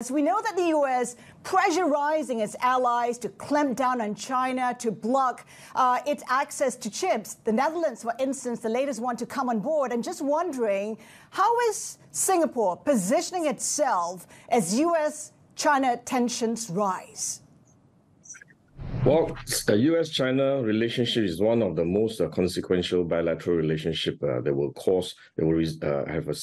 As we know that the U.S. pressurizing its allies to clamp down on China to block its access to chips. The Netherlands, for instance, the latest one to come on board. I'm just wondering, how is Singapore positioning itself as U.S.-China tensions rise? Well, the U.S.-China relationship is one of the most consequential bilateral relationship that will have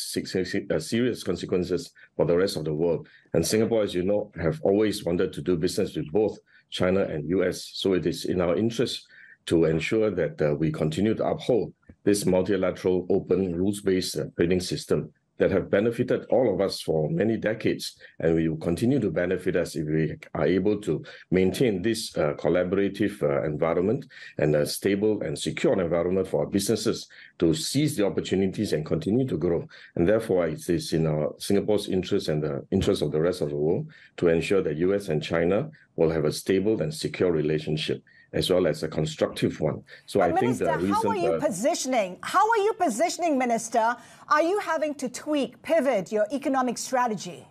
serious consequences for the rest of the world. And Singapore, as you know, have always wanted to do business with both China and U.S. So it is in our interest to ensure that we continue to uphold this multilateral, open, rules-based trading system that have benefited all of us for many decades, and we will continue to benefit us if we are able to maintain this collaborative environment and a stable and secure environment for our businesses to seize the opportunities and continue to grow. And therefore, it is in Singapore's interest and the interest of the rest of the world to ensure that US and China will have a stable and secure relationship, as well as a constructive one. So but Minister, how are you positioning? How are you positioning, Minister? Are you having to tweak, pivot your economic strategy?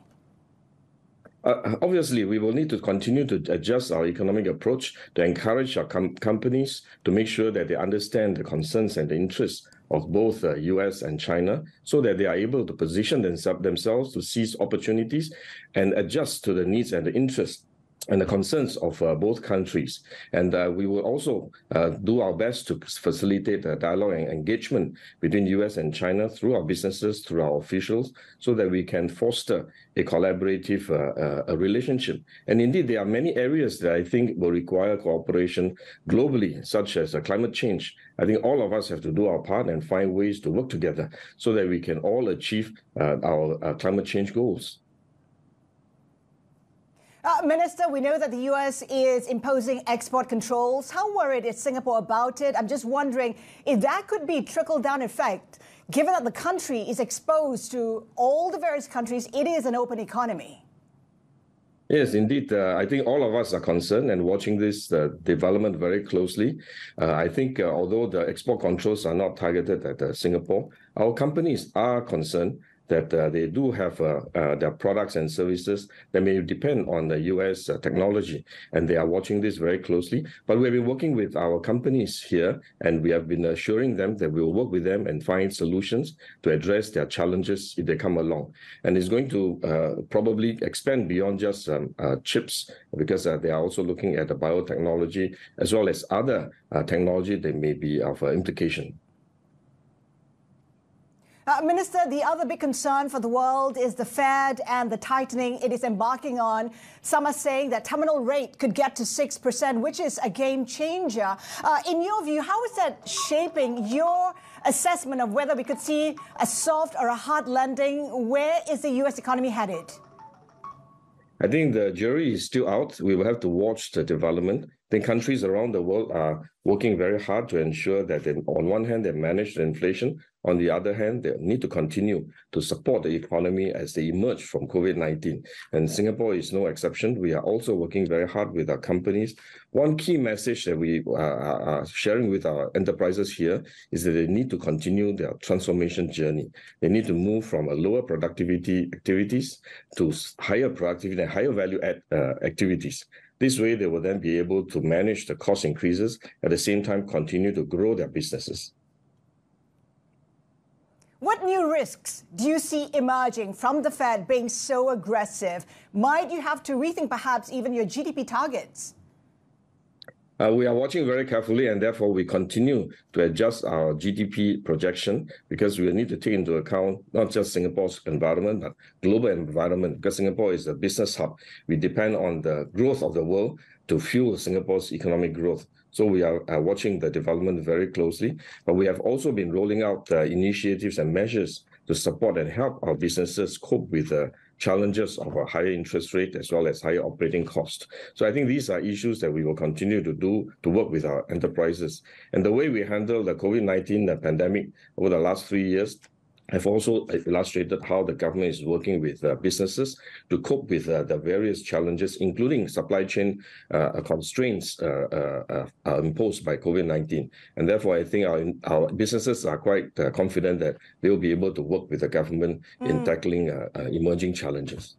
Obviously, we will need to continue to adjust our economic approach to encourage our companies to make sure that they understand the concerns and the interests of both US and China, so that they are able to position themselves to seize opportunities and adjust to the needs and the interests and the concerns of both countries. And we will also do our best to facilitate dialogue and engagement between US and China through our businesses, through our officials, so that we can foster a collaborative relationship. And indeed, there are many areas that I think will require cooperation globally, such as climate change. I think all of us have to do our part and find ways to work together so that we can all achieve our climate change goals. Minister, we know that the U.S. is imposing export controls. How worried is Singapore about it? I'm just wondering if that could be trickle-down effect, given that the country is exposed to all the various countries. It is an open economy. Yes, indeed. I think all of us are concerned and watching this development very closely. I think although the export controls are not targeted at Singapore, our companies are concerned that they do have their products and services that may depend on the U.S. Technology, and they are watching this very closely. But we've been working with our companies here, and we have been assuring them that we will work with them and find solutions to address their challenges if they come along. And it's going to probably expand beyond just chips, because they are also looking at the biotechnology as well as other technology that may be of implication. Minister, the other big concern for the world is the Fed and the tightening it is embarking on. Some are saying that terminal rate could get to 6%, which is a game changer. In your view, how is that shaping your assessment of whether we could see a soft or a hard landing? Where is the U.S. economy headed? I think the jury is still out. We will have to watch the development. I think countries around the world are working very hard to ensure that on one hand, they manage the inflation. On the other hand, they need to continue to support the economy as they emerge from COVID-19. And Singapore is no exception. We are also working very hard with our companies. One key message that we are sharing with our enterprises here is that they need to continue their transformation journey. They need to move from a lower productivity activities to higher productivity and higher value add activities. This way, they will then be able to manage the cost increases, at the same time continue to grow their businesses. What new risks do you see emerging from the Fed being so aggressive? Might you have to rethink perhaps even your GDP targets? We are watching very carefully, and therefore we continue to adjust our GDP projection, because we need to take into account not just Singapore's environment, but global environment, because Singapore is a business hub. We depend on the growth of the world to fuel Singapore's economic growth. So we are watching the development very closely, but we have also been rolling out initiatives and measures to support and help our businesses cope with the challenges of a higher interest rate as well as higher operating cost. So I think these are issues that we will continue to work with our enterprises. And the way we handle the COVID-19 pandemic over the last 3 years have also illustrated how the government is working with businesses to cope with the various challenges, including supply chain constraints imposed by COVID-19. And therefore, I think our businesses are quite confident that they will be able to work with the government in tackling emerging challenges.